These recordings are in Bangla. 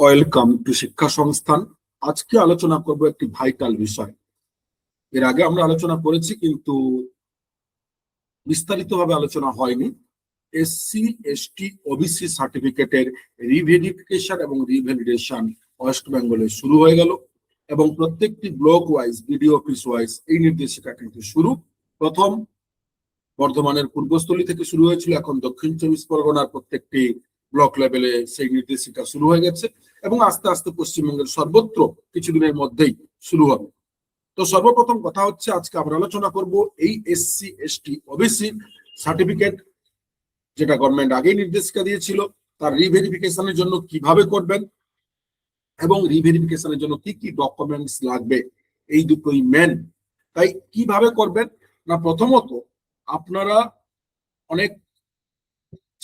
ওয়েলকাম টু শিক্ষা সংস্থান। আজকে আলোচনা করব একটি ভাইটাল বিষয়। এর আগে আমরা আলোচনা করেছি, কিন্তু বিস্তারিতভাবে আলোচনা হয়নি। এসসি এসটি ওবিসি সার্টিফিকেটের রিভেরিফিকেশন এবং রিভ্যালিডেশন ওয়েস্ট বেঙ্গলে শুরু হয়ে গেল, এবং প্রত্যেকটি block wise, BDO office wise এই নির্দেশিকা কিন্তু শুরু। প্রথম বর্ধমানের পূর্বস্থলী থেকে শুরু হয়েছিল, এখন দক্ষিণ চব্বিশ পরগনার প্রত্যেকটি ব্লক লেভেলে সেই নির্দেশিকা শুরু হয়ে গেছে, এবং আস্তে আস্তে পশ্চিমবঙ্গের সর্বত্র কিছুদিনের মধ্যেই শুরু হবে। তো সর্বপ্রথম কথা হচ্ছে, আজকে আমরা আলোচনা করব এই এসসি এসটি ওবিসি সার্টিফিকেট, যেটা গভর্নমেন্ট আগেই নির্দেশিকা দিয়েছিল, তার রিভেরিফিকেশনের জন্য কিভাবে করবেন এবং রিভেরিফিকেশনের জন্য কি কি ডকুমেন্টস লাগবে। এই দুটোই মেন। তাই কিভাবে করবেন না, প্রথমত আপনারা অনেক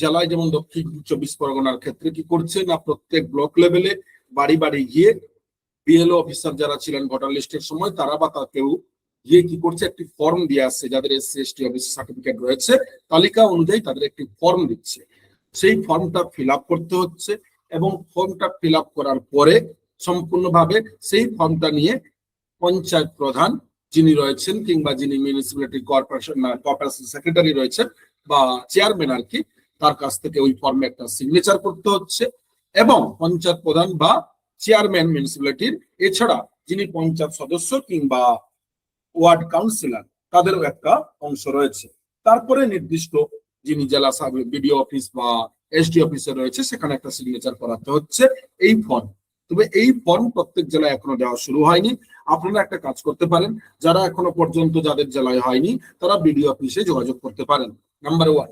জেলায়, যেমন দক্ষিণ চব্বিশ পরগনার ক্ষেত্রে কি করছে না, প্রত্যেক ব্লক লেভেলে বাড়ি বাড়ি গিয়ে বিএলও অফিসার যারা ছিলেন ভোটার লিস্টের সময়, তারা বা কেউ গিয়ে কি করছে, একটি ফর্ম দিয়ে আসছে। যাদের এসসি এসটি ওবিসি সার্টিফিকেট রয়েছে, তালিকা অনুযায়ী তাদের একটি ফর্ম দিচ্ছে। সেই ফর্মটা ফিল আপ করতে হচ্ছে, এবং ফর্মটা ফিল আপ করার পরে সম্পূর্ণভাবে সেই ফর্মটা নিয়ে পঞ্চায়েত প্রধান যিনি রয়েছেন, কিংবা যিনি মিউনিসিপ্যালিটি কর্পোরেশন সেক্রেটারি রয়েছেন বা চেয়ারম্যান আর কি, তার কাছ থেকে ওই ফর্মে একটা সিগনেচার করতে হচ্ছে। এবং পঞ্চায়েত প্রধান বা চেয়ারম্যান মিউনিসিপ্যালিটির এছাড়া যিনি পঞ্চায়েত সদস্য কিংবা ওয়ার্ড কাউন্সিলর, তাদেরও একটা অংশ রয়েছে। তারপরে নির্দিষ্ট যিনি জেলা বিডিও অফিস বা এসডি অফিসে রয়েছে, সেখানে একটা সিগনেচার করাতে হচ্ছে এই ফর্ম। তবে এই ফর্ম প্রত্যেক জেলায় এখনো দেওয়া শুরু হয়নি। আপনারা একটা কাজ করতে পারেন, যারা এখনো পর্যন্ত যাদের জেলায় হয়নি, তারা বিডিও অফিসে যোগাযোগ করতে পারেন। নাম্বার 1।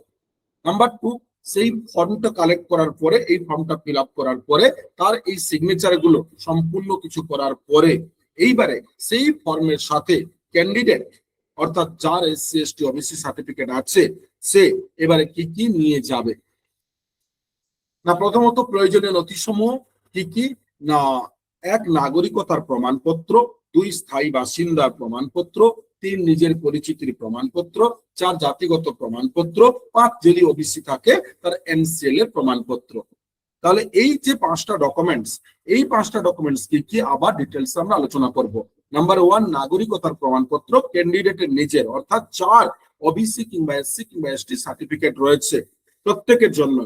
নাম্বার 2, সেই ফর্মটা কালেক্ট করার পরে, এই ফর্মটা ফিল আপ করার পরে, তার এই সিগনেচার গুলো সম্পূর্ণ কিছু করার পরে, এইবারে সেই ফর্মের সাথে ক্যান্ডিডেট, অর্থাৎ যার এসসি এসটি ওবিসি সার্টিফিকেট আছে, সে এবারে কি কি নিয়ে যাবে না, প্রথমত প্রয়োজনীয় নথিসমূহ কি কি না, 1 নাগরিকতার প্রমাণপত্র, 2 স্থায়ী বাসিন্দার প্রমাণপত্র, 3 নিজের পরিচিতির প্রমাণপত্র, 4 জাতিগত প্রমাণপত্র, 5 যদি ওবিসি থাকে তার এনসিএল এর প্রমাণপত্র। তাহলে এই যে 5টা ডকুমেন্টস, এই 5টা ডকুমেন্টস কি কি আবার ডিটেলস আমরা আলোচনা করব। নাম্বার 1, নাগরিকতার প্রমাণপত্র ক্যান্ডিডেটের নিজের, অর্থাৎ 4 ওবিসি কিংবা এসসি কিংবা এসটি সার্টিফিকেট রয়েছে প্রত্যেকের জন্য।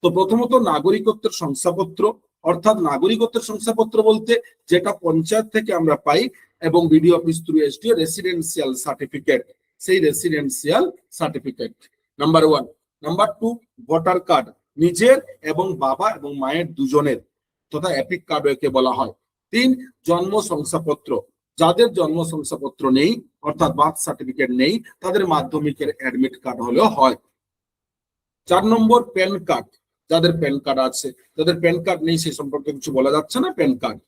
তো প্রথমত নাগরিকত্বের শংসাপত্র, অর্থাৎ নাগরিকত্বের শংসাপত্র বলতে যেটা পঞ্চায়েত থেকে আমরা পাই, এবং BDO office through SDO residential certificate, সেই residential certificate number 1। Number 2, voter card, নিজের এবং বাবা এবং মায়ের দুজনের, তথা এপিক কার্ড একে বলা হয়। 3, জন্ম শংসাপত্র, যাদের জন্ম শংসাপত্র নেই, অর্থাৎ বার্থ সার্টিফিকেট নেই, তাদের মাধ্যমিকের অ্যাডমিট কার্ড হলেও হয়। 4 নম্বর, প্যান কার্ড, যাদের প্যান কার্ড আছে, যাদের প্যান কার্ড নেই সে সম্পর্কে কিছু বলা যাচ্ছে না, প্যান কার্ড।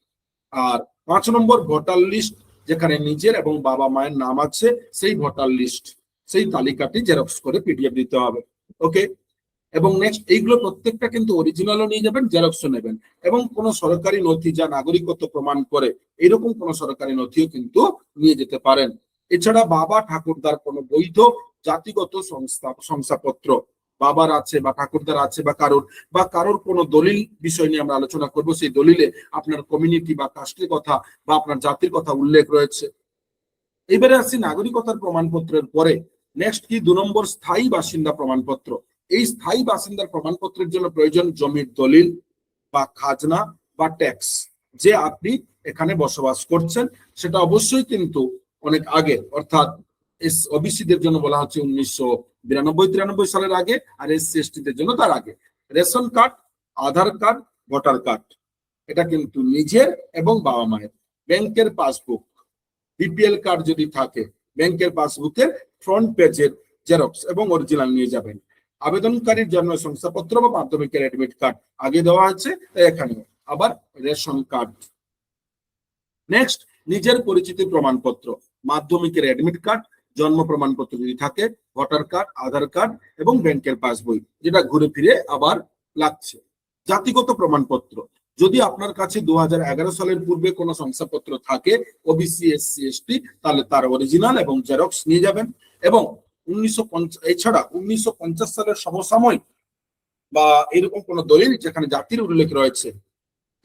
আর 5 নম্বর, ভোটার লিস্ট, যেখানে নিজের এবং বাবা মায়ের নাম আছে, সেই ভোটার লিস্ট, সেই তালিকাটি জেরক্স করে পিডিএফ দিতে হবে। ওকে। এবং নেক্সট, এইগুলো প্রত্যেকটা কিন্তু অরিজিনালও নিয়ে যাবেন, জেরক্সও নেবেন, এবং কোন সরকারি নথি যা নাগরিকত্ব প্রমাণ করে, এরকম কোন সরকারি নথিও কিন্তু নিয়ে যেতে পারেন। এছাড়া বাবা ঠাকুরদার কোনো বৈধ জাতিগত শংসাপত্র বাবার আছে বা ঠাকুরদার আছে, বা কারোর কোনো দলিল বিষয় নিয়ে আমরা আলোচনা করব, সেই দলিলে আপনার কমিউনিটি বা কাস্টের কথা বা আপনার জাতির কথা উল্লেখ রয়েছে। এবারে আসি নাগরিকতার প্রমাণপত্রের পরে নেক্সট কি, 2 নম্বর, স্থায়ী বাসিন্দা প্রমাণপত্র। এই স্থায়ী বাসিন্দার প্রমাণপত্রের জন্য প্রয়োজন জমির দলিল বা খাজনা বা ট্যাক্স, যে আপনি এখানে বসবাস করছেন, সেটা অবশ্যই কিন্তু অনেক আগে, অর্থাৎ ওবিসিদের জন্য বলা হচ্ছে 1992-93 সালের আগে, আর এসসি এসটিদের জন্য তার আগে। রেশন কার্ড, আধার কার্ড, ভোটার কার্ড, এটা কিন্তু নিজের এবং বাবা মায়ের। ব্যাংকের পাসবুক, বিপিএল কার্ড যদি থাকে, ব্যাংকের পাসবুকের ফ্রন্ট পেজের জেরক্স এবং অরিজিনাল নিয়ে যাবেন। আবেদনকারীর জন্ম শংসাপত্র বা মাধ্যমিকের অ্যাডমিট কার্ড আগে দেওয়া আছে, এখানে আবার রেশন কার্ড। নেক্সট, নিজের পরিচিতি প্রমাণপত্র, মাধ্যমিকের অ্যাডমিট কার্ড, জন্ম প্রমাণপত্র যদি থাকে, ভোটার কার্ড, আধার কার্ড এবং ব্যাংকের পাসবই, যেটা ঘুরে ফিরে আবার লাগছে। জাতিগত প্রমাণপত্র, যদি আপনার কাছে 2011 সালের পূর্বে কোনো শংসাপত্র থাকে, ওবিসি এসসি এসটি, তাহলে তার অরিজিনাল এবং জেরক্স নিয়ে যাবেন। এবং এছাড়া 1950 সালের সমসাময়িক বা এরকম কোন দলিল যেখানে জাতির উল্লেখ রয়েছে,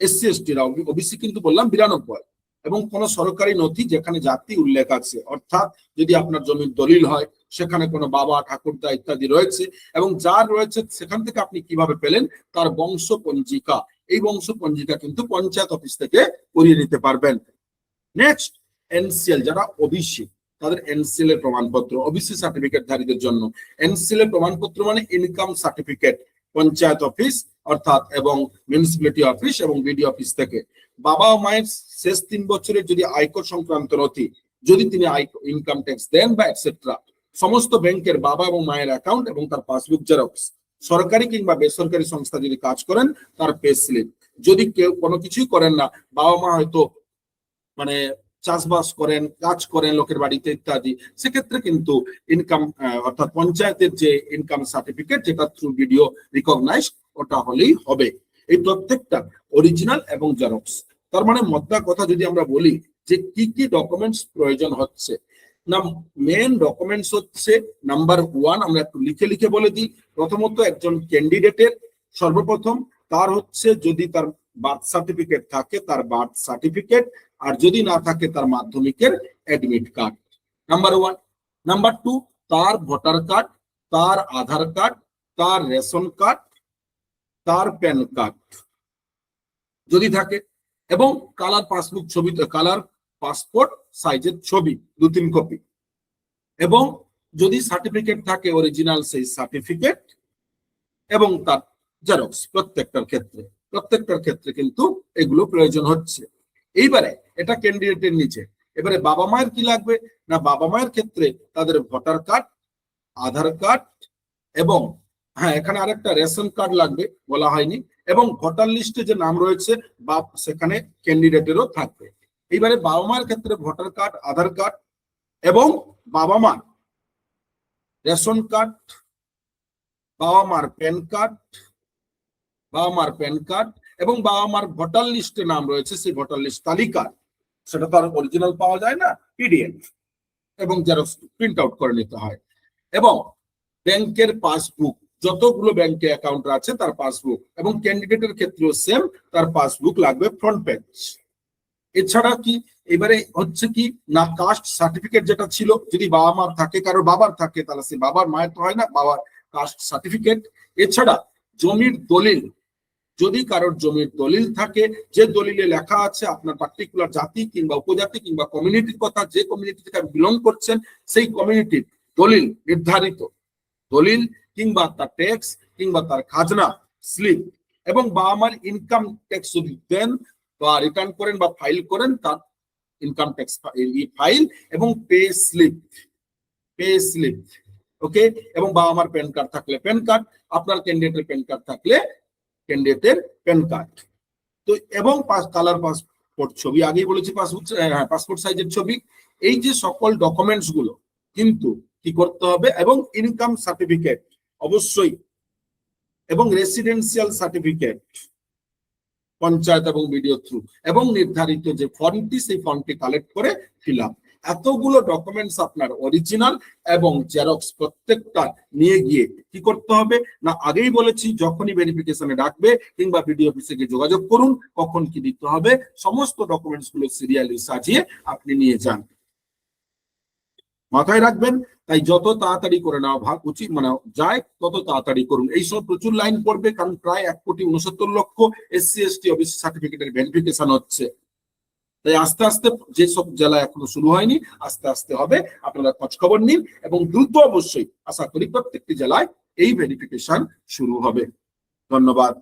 SC ST রা, ওবিসি কিন্তু বললাম 92, এবং কোন সরকারি নথি যেখানে জাতি উল্লেখ আছে, অর্থাৎ যদি আপনার জমির দলিল হয় সেখানে কোনো বাবা ঠাকুরদা ইত্যাদি রয়েছে, এবং যার রয়েছে সেখান থেকে আপনি কিভাবে পেলেন তার বংশ পঞ্জিকা, এই বংশ পঞ্জিকা কিন্তু পঞ্চায়েত অফিস থেকে করিয়ে নিতে পারবেন। নেক্সট, এনসিএল, যারা ওবিসি তাদের এনসিএল এর প্রমাণপত্র, ওবিসি সার্টিফিকেট ধারীদের জন্য এনসিএল এর প্রমাণপত্র মানে ইনকাম সার্টিফিকেট, পঞ্চায়েত অফিস অর্থাৎ এবং মিউনিসিপ্যালিটি অফিস এবং বিডি অফিস থেকে। বাবা ও মায়ের শেষ 3 বছরের যদি আয়কর সংক্রান্ত নথি, যদি তিনি ইনকাম ট্যাক্স দেন বা এটসেট্রা, সমস্ত ব্যাংকের বাবা এবং মায়ের অ্যাকাউন্ট এবং তার পাসবুক জেরক্স, সরকারি কিংবা বেসরকারি সংস্থা যদি কাজ করেন তার পে স্লিপ, যদি কেউ কোনো কিছুই করেন না, বাবা মা হয়তো মানে চাষবাস করেন, কাজ করেন লোকের বাড়িতে ইত্যাদি, সেক্ষেত্রে কিন্তু ইনকাম অর্থাৎ পঞ্চায়েতের যে ইনকাম সার্টিফিকেট যেটা থ্রু ভিডিও রিকগনাইজ, ওটা হলেই হবে। এই প্রত্যেকটা অরিজিনাল এবং জেরক্স। তার মানে মোদ্দা কথা যদি আমরা বলি যে কি কি ডকুমেন্টস প্রয়োজন হচ্ছে, না মেন ডকুমেন্টস হচ্ছে নাম্বার 1, আমরা একটু লিখে লিখে বলে দিই। প্রথমত একজন ক্যান্ডিডেটের সর্বপ্রথম তার হচ্ছে যদি তার বার্থ সার্টিফিকেট থাকে তার বার্থ সার্টিফিকেট, আর যদি না থাকে তার মাধ্যমিকের অ্যাডমিট কার্ড, নাম্বার 1। নাম্বার 2, তার ভোটার কার্ড, তার আধার কার্ড, তার রেশন কার্ড, তার প্যান কার্ড যদি থাকে, এবং কালার পাসবুক ছবি, কালার পাসপোর্ট সাইজের ছবি 2-3 কপি, এবং যদি সার্টিফিকেট থাকে অরিজিনাল সেই সার্টিফিকেট এবং তার জেরক্স, প্রত্যেকটার ক্ষেত্রে কিন্তু এগুলো প্রয়োজন হচ্ছে। এইবারে এটা ক্যান্ডিডেটের নিচে। এবারে বাবা মায়ের কি লাগবে, না বাবা মায়ের ক্ষেত্রে তাদের ভোটার কার্ড, আধার কার্ড, এবং হ্যাঁ এখানে আরেকটা রেশন কার্ড লাগবে বলা হয়নি, এবং ভোটার লিস্টে যে নাম রয়েছে বা সেখানে ক্যান্ডিডেটেরও থাকবে। এইবারে বাবা মায়ের ক্ষেত্রে ভোটার কার্ড, আধার কার্ড এবং বাবা মার রেশন কার্ড, বাবা মার প্যান কার্ড এবং বাবা মার ভোটার লিস্টে নাম রয়েছে সেই ভোটার লিস্ট তালিকা, সেটা তো আর অরিজিনাল পাওয়া যায় না, পিডিএফ এবং জেরক্স প্রিন্ট আউট করে নিতে হয়, এবং ব্যাংকের পাসবুক, যতগুলো ব্যাংকে অ্যাকাউন্ট আছে তার পাসবুক, এবং ক্যান্ডিডেটের ক্ষেত্রেও সেম, তার পাসবুক লাগবে ফ্রন্ট পেজ। এছাড়া কি এবারে হচ্ছে কি না কাস্ট সার্টিফিকেট যেটা ছিল, যদি বাবা মার থাকে, কারোর বাবার থাকে তাহলে সে বাবার, মায়ের তো হয় না, বাবার কাস্ট সার্টিফিকেট। এছাড়া জমির দলিল, যদি কারোর জমির দলিল থাকে, যে দলিলে লেখা আছে আপনার পার্টিকুলার জাতি কিংবা উপজাতি কিংবা কমিউনিটির কথা, যে কমিউনিটি থেকে বিলং করছেন সেই কমিউনিটির দলিল, নির্ধারিত দলিল কিংবা তার ট্যাক্স কিংবা তার খাজনা স্লিপ, এবং বাবা মার ইনকাম ট্যাক্স যদি দেন বা রিটার্ন করেন বা ফাইল করেন তার ইনকাম ট্যাক্স ফাইল এবং পে স্লিপ, ওকে, এবং বাবা মার প্যান কার্ড থাকলে প্যান কার্ড, আপনার ক্যান্ডিডেটের প্যান কার্ড থাকলে ক্যান্ডিডেটের প্যান কার্ড, তো এবং কালার পাসপোর্ট ছবি, আগেই বলেছি পাসপোর্ট সাইজের ছবি। এই যে সকল ডকুমেন্টস গুলো কিন্তু কি করতে হবে, এবং ইনকাম সার্টিফিকেট অবশ্যই, এবং রেসিডেন্সিয়াল সার্টিফিকেট পঞ্চায়েত এবং বিডিও থ্রু, এবং নির্ধারিত যে ফর্মটি সেই ফর্মটি কালেক্ট করে ফিল আপ। এতগুলো ডকুমেন্টস আপনার অরিজিনাল এবং জেরক্স প্রত্যেকটা নিয়ে গিয়ে কি করতে হবে, না আগেই বলেছি যখনই ভেরিফিকেশনে ডাকবে কিংবা বিডিও অফিসে গিয়ে যোগাযোগ করুন, কখন কি দিতে হবে, সমস্ত ডকুমেন্টস গুলো সিরিয়ালি সাজিয়ে আপনি নিয়ে যান, মাথায় রাখবেন। তাই যত তাড়াতাড়ি করে নেওয়া উচিত, মানে যায় তত তাড়াতাড়ি করুন। এই সব প্রচুর লাইন পড়বে, কারণ প্রায় 1,69,00,000 SC ST ওবিসি সার্টিফিকেটের ভেরিফিকেশন হচ্ছে। তাই আস্তে আস্তে, যেসব জেলা এখনো শুরু হয়নি আস্তে আস্তে হবে, আপনারা খোঁজ খবর নিন, এবং দ্রুত অবশ্যই আশা করি প্রত্যেকটি জেলায় এই ভেরিফিকেশন শুরু হবে। ধন্যবাদ।